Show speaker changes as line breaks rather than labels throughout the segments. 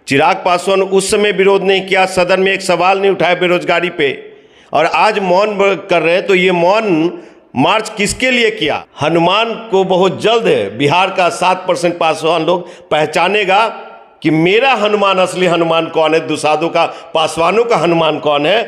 चिराग पासवान उस समय विरोध नहीं किया, सदन में एक सवाल नहीं उठाया बेरोजगारी पे, और आज मौन कर रहे हैं। तो ये मौन मार्च किसके लिए किया? हनुमान को बहुत जल्द बिहार का 7% पासवान लोग पहचानेगा कि मेरा हनुमान असली हनुमान कौन है, दुसाधु का, पासवानों का हनुमान कौन है।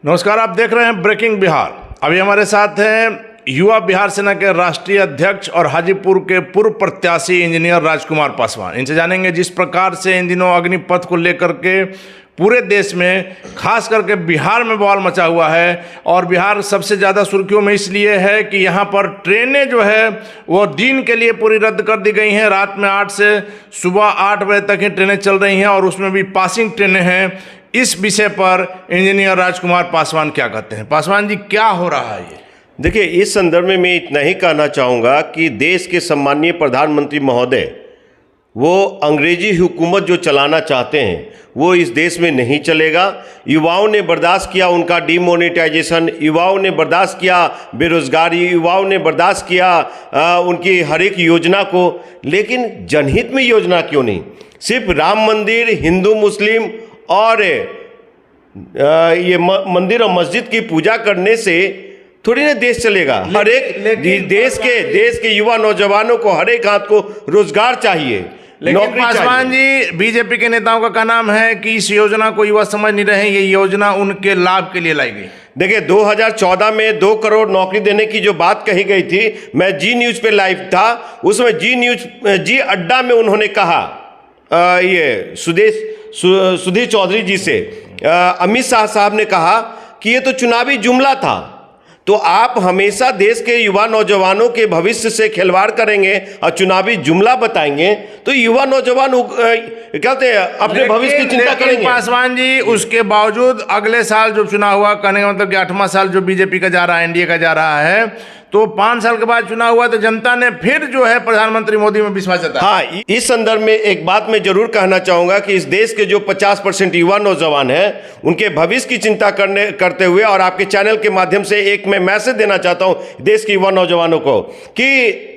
नमस्कार, आप देख रहे हैं ब्रेकिंग बिहार। अभी हमारे साथ हैं युवा बिहार सेना के राष्ट्रीय अध्यक्ष और हाजीपुर के पूर्व प्रत्याशी इंजीनियर राजकुमार पासवान। इनसे जानेंगे जिस प्रकार से इन दिनों अग्निपथ को लेकर के पूरे देश में, खास करके बिहार में बवाल मचा हुआ है। और बिहार सबसे ज़्यादा सुर्खियों में इसलिए है कि यहाँ पर ट्रेनें जो है वो दिन के लिए पूरी रद्द कर दी गई हैं। रात में 8 से सुबह 8 बजे तक ही ट्रेनें चल रही हैं और उसमें भी पासिंग ट्रेनें हैं। इस विषय पर इंजीनियर राजकुमार पासवान क्या कहते हैं? पासवान जी, क्या हो रहा है ये?
देखिए, इस संदर्भ में मैं इतना ही कहना चाहूँगा कि देश के सम्मानीय प्रधानमंत्री महोदय वो अंग्रेजी हुकूमत जो चलाना चाहते हैं वो इस देश में नहीं चलेगा। युवाओं ने बर्दाश्त किया उनका डिमोनेटाइजेशन, युवाओं ने बर्दाश्त किया बेरोजगारी, युवाओं ने बर्दाश्त किया उनकी हर एक योजना को, लेकिन जनहित में योजना क्यों नहीं? सिर्फ राम मंदिर, हिंदू मुस्लिम और ये मंदिर और मस्जिद की पूजा करने से थोड़ी ना देश चलेगा। हर एक देश के युवा नौजवानों को हर एक हाथ को रोजगार चाहिए,
लेकिन पासवान जी, बीजेपी के नेताओं का नाम है कि इस योजना को युवा समझ नहीं रहे हैं, ये योजना उनके लाभ के लिए लाई गई।
देखिए, 2014 में 2 करोड़ नौकरी देने की जो बात कही गई थी, मैं जी न्यूज पे लाइव था, उसमें जी अड्डा में उन्होंने कहा, ये सुधीर चौधरी जी से अमित शाह साहब ने कहा कि ये तो चुनावी जुमला था। तो आप हमेशा देश के युवा नौजवानों के भविष्य से खिलवाड़ करेंगे और चुनावी जुमला बताएंगे तो युवा नौजवान कहते हैं अपने भविष्य की चिंता करेंगे।
पासवान जी, उसके बावजूद अगले साल जो चुनाव हुआ, कहने का मतलब कि 8वां साल जो बीजेपी का जा रहा है, एनडीए का जा रहा है, तो 5 साल के बाद चुनाव हुआ तो जनता ने फिर जो है प्रधानमंत्री मोदी में विश्वास जताया।
हाँ, इस संदर्भ में एक बात मैं जरूर कहना चाहूंगा कि इस देश के जो 50% युवा नौजवान हैं उनके भविष्य की चिंता करते हुए, और आपके चैनल के माध्यम से एक मैं मैसेज देना चाहता हूं देश के युवा नौजवानों को कि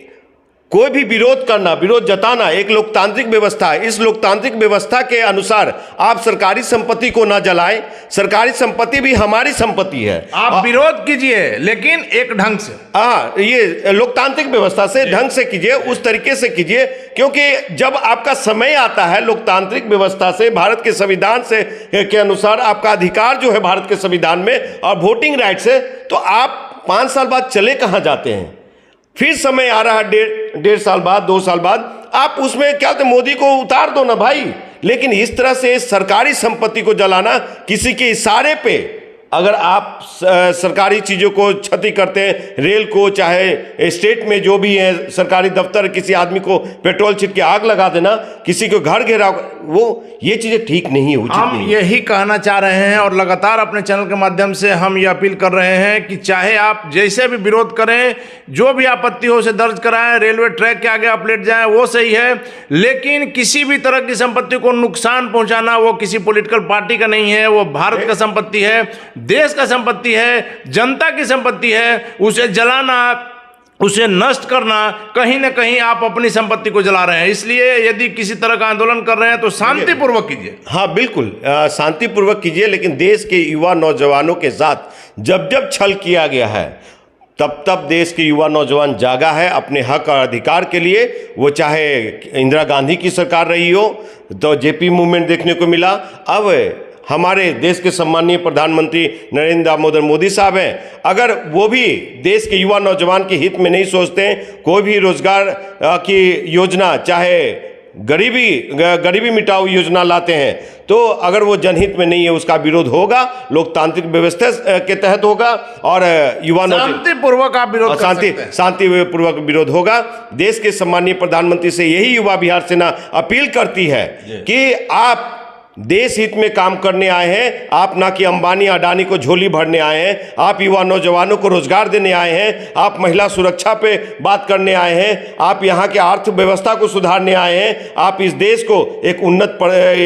कोई भी विरोध करना, विरोध जताना एक लोकतांत्रिक व्यवस्था है। इस लोकतांत्रिक व्यवस्था के अनुसार आप सरकारी संपत्ति को ना जलाएं। सरकारी संपत्ति भी हमारी संपत्ति है।
आप विरोध कीजिए, लेकिन एक ढंग से।
हाँ, ये लोकतांत्रिक व्यवस्था से ढंग से कीजिए, उस तरीके से कीजिए, क्योंकि जब आपका समय आता है लोकतांत्रिक व्यवस्था से, भारत के संविधान से के अनुसार आपका अधिकार जो है भारत के संविधान में और वोटिंग राइट से, तो आप 5 साल बाद चले कहाँ जाते हैं? फिर समय आ रहा है डेढ़ साल बाद, 2 साल बाद, आप उसमें क्या मोदी को उतार दो ना भाई। लेकिन इस तरह से सरकारी संपत्ति को जलाना, किसी के इशारे पे अगर आप सरकारी चीज़ों को क्षति करते हैं, रेल को, चाहे स्टेट में जो भी है सरकारी दफ्तर, किसी आदमी को पेट्रोल छिड़क के आग लगा देना, किसी को घर घेराव, वो ये चीज़ें ठीक नहीं हो।
हम यही कहना चाह रहे हैं और लगातार अपने चैनल के माध्यम से हम ये अपील कर रहे हैं कि चाहे आप जैसे भी विरोध करें, जो भी आपत्ति हो उसे दर्ज कराएं, रेलवे ट्रैक के आगे आप लेट जाएं, वो सही है, लेकिन किसी भी तरह की संपत्ति को नुकसान पहुंचाना वो किसी पॉलिटिकल पार्टी का नहीं है, वो भारत का संपत्ति है, देश का संपत्ति है, जनता की संपत्ति है। उसे जलाना, उसे नष्ट करना, कहीं ना कहीं आप अपनी संपत्ति को जला रहे हैं। इसलिए यदि किसी तरह का आंदोलन कर रहे हैं तो शांतिपूर्वक कीजिए।
हाँ, बिल्कुल शांतिपूर्वक कीजिए, लेकिन देश के युवा नौजवानों के साथ जब जब छल किया गया है तब तब देश के युवा नौजवान जागा है अपने हक और अधिकार के लिए। वो चाहे इंदिरा गांधी की सरकार रही हो तो जेपी मूवमेंट देखने को मिला, अब हमारे देश के सम्मानीय प्रधानमंत्री नरेंद्र दामोदर मोदी साहब हैं, अगर वो भी देश के युवा नौजवान के हित में नहीं सोचते हैं, कोई भी रोजगार की योजना, चाहे गरीबी मिटाओ योजना लाते हैं, तो अगर वो जनहित में नहीं है उसका विरोध होगा, लोकतांत्रिक व्यवस्था के तहत होगा और युवा
शांतिपूर्वक आप विरोध कर सकते हैं।
शांतिपूर्वक विरोध होगा। देश के सम्मानीय प्रधानमंत्री से यही युवा बिहार सेना अपील करती है कि आप देश हित में काम करने आए हैं आप, ना कि अंबानी अडानी को झोली भरने आए हैं आप, युवा नौजवानों को रोजगार देने आए हैं आप, महिला सुरक्षा पे बात करने आए हैं आप, यहाँ के अर्थव्यवस्था को सुधारने आए हैं आप, इस देश को एक उन्नत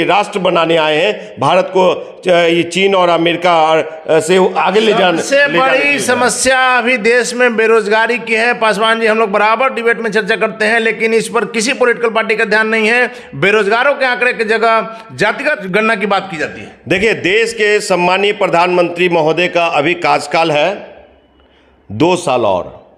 राष्ट्र बनाने आए हैं, भारत को ये चीन और अमेरिका से आगे ले जाने।
सबसे बड़ी समस्या अभी देश में बेरोजगारी की है पासवान जी। हम लोग बराबर डिबेट में चर्चा करते हैं, लेकिन इस पर किसी पॉलिटिकल पार्टी का ध्यान नहीं है। बेरोजगारों के आंकड़े की जगह जातिगत गणना की बात की जाती है।
देखिए, देश के सम्मानीय प्रधानमंत्री महोदय का अभी कार्यकाल है 2 साल, और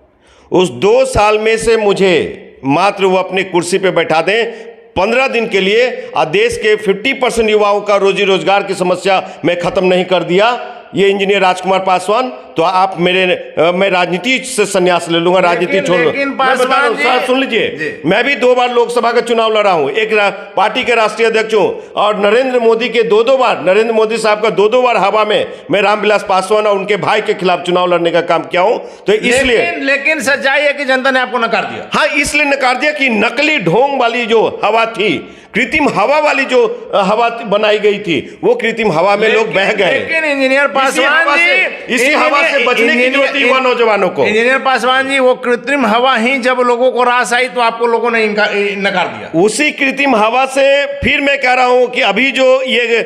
उस 2 साल में से मुझे मात्र वो अपनी कुर्सी पे बैठा दें 15 दिन के लिए, और देश के 50% युवाओं का रोजी रोजगार की समस्या मैं खत्म नहीं कर दिया, ये इंजीनियर राजकुमार पासवान, तो आप मैं राजनीति से संन्यास ले लूंगा, राजनीति छोड़ लूंगा। सुन लीजिए, मैं भी 2 बार लोकसभा का चुनाव लड़ा हूं, एक पार्टी के राष्ट्रीय अध्यक्ष हूं, और नरेंद्र मोदी के 2-2 बार, नरेंद्र मोदी साहब का 2-2 बार हवा में मैं रामविलास पासवान और उनके भाई के खिलाफ चुनाव लड़ने का काम किया हूं। तो इसलिए
लेकिन सच्चाई है कि जनता ने आपको नकार दिया।
हाँ, इसलिए नकार दिया कि नकली ढोंग वाली जो हवा थी, कृत्रिम हवा वाली जो हवा बनाई गई थी, वो कृत्रिम हवा में लोग बह गए।
लेकिन इंजीनियर पासवान जी,
इसी हवा से बचने की जरूरत है युवा नौजवानों को।
इंजीनियर पासवान जी, वो कृत्रिम हवा ही जब लोगों को रास आई तो आपको लोगों ने नकार दिया।
उसी कृत्रिम हवा से फिर मैं कह रहा हूं कि अभी जो ये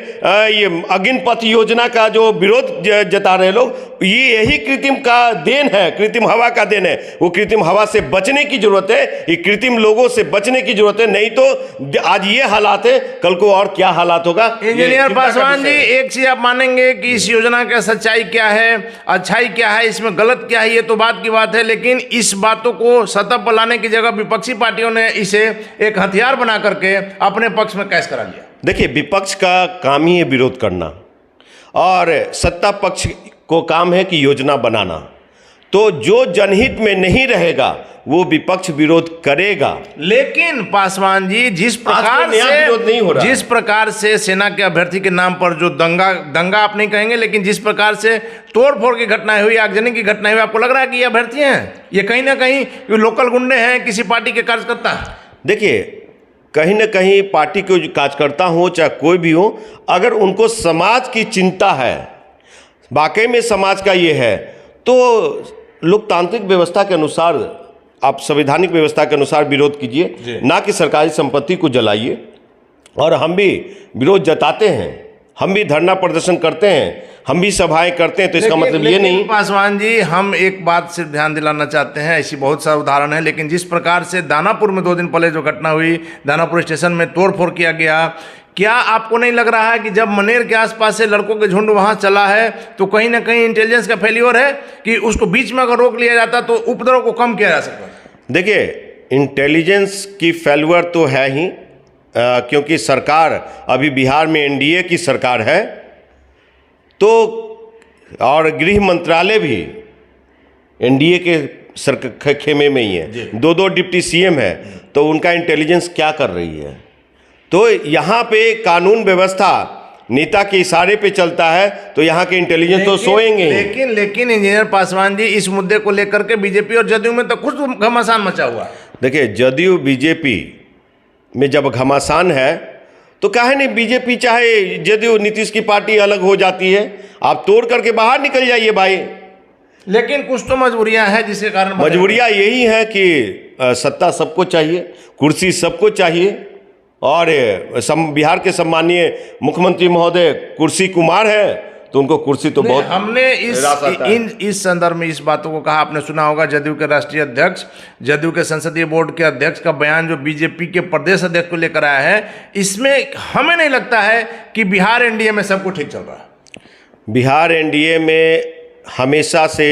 अग्निपथ योजना का जो विरोध जता रहे लोग, ये यही कृत्रिम का देन है, कृत्रिम हवा का देन है। वो कृत्रिम हवा से बचने की जरूरत है, ये कृत्रिम लोगों से बचने की जरूरत है, नहीं तो आज ये हालात है, कल को और क्या हालात होगा।
इंजीनियर पासवान जी, एक चीज आप मानेंगे कि इस योजना का सच्चाई क्या है, अच्छाई क्या है, इसमें गलत क्या है, ये तो बात की बात है, लेकिन इस बातों को सतह पर लाने की जगह विपक्षी पार्टियों ने इसे एक हथियार बना करके अपने पक्ष में कैश करा लिया।
देखिए, विपक्ष का काम ही है विरोध करना, और सत्ता पक्ष को काम है कि योजना बनाना। तो जो जनहित में नहीं रहेगा वो विपक्ष विरोध करेगा।
लेकिन पासवान जी, जिस प्रकार से सेना के अभ्यर्थी के नाम पर जो दंगा आप नहीं कहेंगे, लेकिन जिस प्रकार से तोड़फोड़ की घटनाएं हुई, आगजनी की घटनाएं हुई, आपको लग रहा है कि ये अभ्यर्थी हैं, ये कहीं ना कहीं लोकल गुंडे हैं, किसी पार्टी के कार्यकर्ता?
देखिए, कहीं ना कहीं पार्टी के जो कार्यकर्ता हो चाहे कोई भी हो, अगर उनको समाज की चिंता है, वाकई में समाज का ये है, तो लोकतांत्रिक व्यवस्था के अनुसार, आप संवैधानिक व्यवस्था के अनुसार विरोध कीजिए, ना कि सरकारी संपत्ति को जलाइए। और हम भी विरोध जताते हैं, हम भी धरना प्रदर्शन करते हैं, हम भी सभाएं करते हैं, तो इसका मतलब ये नहीं।
पासवान जी, हम एक बात से ध्यान दिलाना चाहते हैं, ऐसी बहुत सारे उदाहरण है, लेकिन जिस प्रकार से दानापुर में 2 दिन पहले जो घटना हुई, दानापुर स्टेशन में तोड़फोड़ किया गया, क्या आपको नहीं लग रहा है कि जब मनेर के आसपास से लड़कों के झुंड वहां चला है, तो कहीं ना कहीं इंटेलिजेंस का फेल्योर है कि उसको बीच में अगर रोक लिया जाता तो उपद्रव को कम किया जा सकता? देखिए,
इंटेलिजेंस की फेल्योर तो है ही, क्योंकि सरकार अभी बिहार में एनडीए की सरकार है, तो और गृह मंत्रालय भी एनडीए के खेमे में ही है, 2 डिप्टी सीएम है, तो उनका इंटेलिजेंस क्या कर रही है? तो यहाँ पे कानून व्यवस्था नेता के इशारे पे चलता है, तो यहाँ के इंटेलिजेंस तो सोएंगे।
लेकिन इंजीनियर पासवान जी, इस मुद्दे को लेकर के बीजेपी और जदयू में तो कुछ घमासान मचा हुआ है।
देखिए, जदयू बीजेपी में जब घमासान है, तो काहे नहीं बीजेपी चाहे जदयू नीतीश की पार्टी अलग हो जाती है, आप तोड़ करके बाहर निकल जाइए भाई।
लेकिन कुछ तो मजबूरियां हैं जिसके कारण,
मजबूरियां यही है कि सत्ता सबको चाहिए, कुर्सी सबको चाहिए, और बिहार के सम्मानीय मुख्यमंत्री महोदय कुर्सी कुमार है, तो उनको कुर्सी तो बहुत।
हमने इस संदर्भ में इस बातों को कहा, आपने सुना होगा जदयू के राष्ट्रीय अध्यक्ष, जदयू के संसदीय बोर्ड के अध्यक्ष का बयान जो बीजेपी के प्रदेश अध्यक्ष को लेकर आया है, इसमें हमें नहीं लगता है कि बिहार एनडीए में सब कुछ ठीक चल रहा है।
बिहार एनडीए में हमेशा से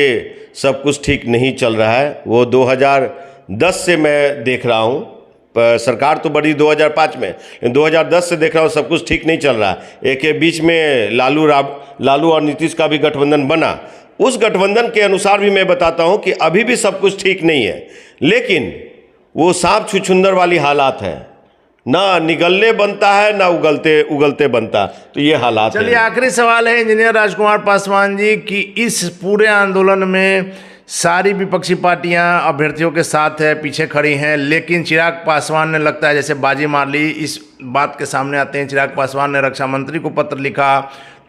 सब कुछ ठीक नहीं चल रहा है, वो 2010 से मैं देख रहा हूँ, सरकार तो बड़ी 2005 में, 2010 से देख रहा हूँ सब कुछ ठीक नहीं चल रहा। एक के बीच में लालू और नीतीश का भी गठबंधन बना, उस गठबंधन के अनुसार भी मैं बताता हूँ कि अभी भी सब कुछ ठीक नहीं है, लेकिन वो सांप छुछुंदर वाली हालात है, ना निगलने बनता है ना उगलते बनता, तो ये हालात।
चलिए, आखिरी सवाल है इंजीनियर राजकुमार पासवान जी कि इस पूरे आंदोलन में सारी विपक्षी पार्टियां अभ्यर्थियों के साथ है, पीछे खड़ी हैं, लेकिन चिराग पासवान ने लगता है जैसे बाजी मार ली। इस बात के सामने आते हैं, चिराग पासवान ने रक्षा मंत्री को पत्र लिखा,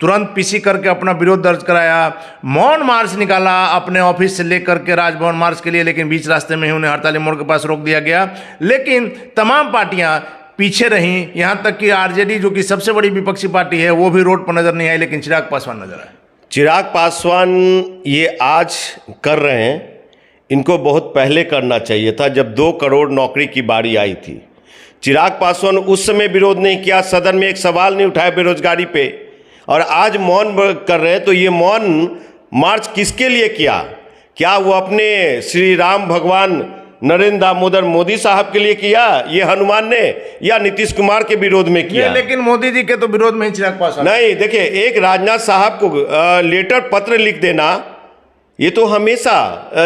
तुरंत पीसी करके अपना विरोध दर्ज कराया, मौन मार्च निकाला अपने ऑफिस से लेकर के राजभवन मार्च के लिए, लेकिन बीच रास्ते में ही उन्हें हड़ताली मोड़ के पास रोक दिया गया। लेकिन तमाम पार्टियां पीछे रहीं, यहां तक कि आरजेडी जो कि सबसे बड़ी विपक्षी पार्टी है वो भी रोड पर नजर नहीं आई, लेकिन चिराग पासवान नजर आए।
चिराग पासवान ये आज कर रहे हैं, इनको बहुत पहले करना चाहिए था, जब 2 करोड़ नौकरी की बारी आई थी। चिराग पासवान उस समय विरोध नहीं किया, सदन में एक सवाल नहीं उठाया बेरोजगारी पे, और आज मौन कर रहे हैं। तो ये मौन मार्च किसके लिए किया? क्या वो अपने श्री राम भगवान नरेंद्र दामोदर मोदी साहब के लिए किया, ये हनुमान ने, या नीतीश कुमार के विरोध में किया?
लेकिन मोदी जी के तो विरोध में ही चिराग पासवान।
नहीं, देखिए, एक राजनाथ साहब को लेटर पत्र लिख देना, ये तो हमेशा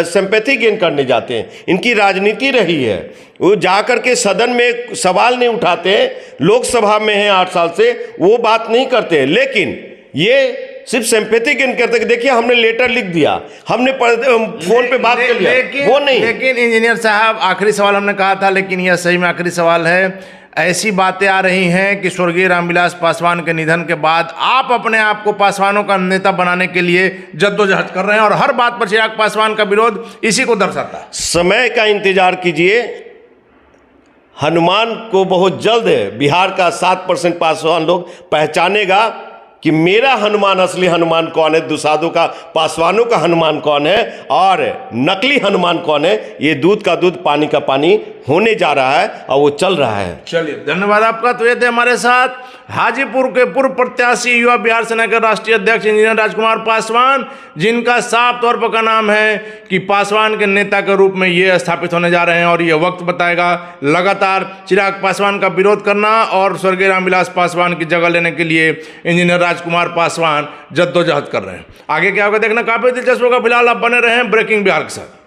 सिंपैथी गेन करने जाते हैं, इनकी राजनीति रही है। वो जाकर के सदन में सवाल नहीं उठाते, लोकसभा में हैं 8 साल से, वो बात नहीं करते, लेकिन ये सिर्फ सिंपैथी गेन करते कि देखिए हमने लेटर लिख दिया, हमने फोन पे बात कर लिया, वो नहीं।
लेकिन इंजीनियर साहब, आखिरी सवाल हमने कहा था, लेकिन यह सही में आखिरी सवाल है। ऐसी बातें आ रही हैं कि स्वर्गीय रामविलास पासवान के निधन के बाद आप अपने आप को पासवानों का नेता बनाने के लिए जद्दोजहद कर रहे हैं, और हर बात पर चिराग पासवान का विरोध इसी को दर्शाता है।
समय का इंतजार कीजिए, हनुमान को बहुत जल्द बिहार का 7% पासवान लोग पहचानेगा कि मेरा हनुमान असली हनुमान कौन है, दुसाधु का, पासवानों का हनुमान कौन है, और नकली हनुमान कौन है। ये दूध का दूध पानी का पानी होने जा रहा है, और वो चल रहा है।
चलिए, धन्यवाद आपका। तो ये थे हमारे साथ हाजीपुर के पूर्व प्रत्याशी युवा बिहार सेना के राष्ट्रीय अध्यक्ष इंजीनियर राजकुमार पासवान, जिनका साफ तौर पर का नाम है कि पासवान के नेता के रूप में ये स्थापित होने जा रहे हैं, और ये वक्त बताएगा। लगातार चिराग पासवान का विरोध करना और स्वर्गीय रामविलास पासवान की जगह लेने के लिए इंजीनियर राजकुमार पासवान जद्दोजहद कर रहे हैं। आगे क्या होगा देखना काफी दिलचस्प होगा। फिलहाल आप बने रहें ब्रेकिंग बिहार के साथ।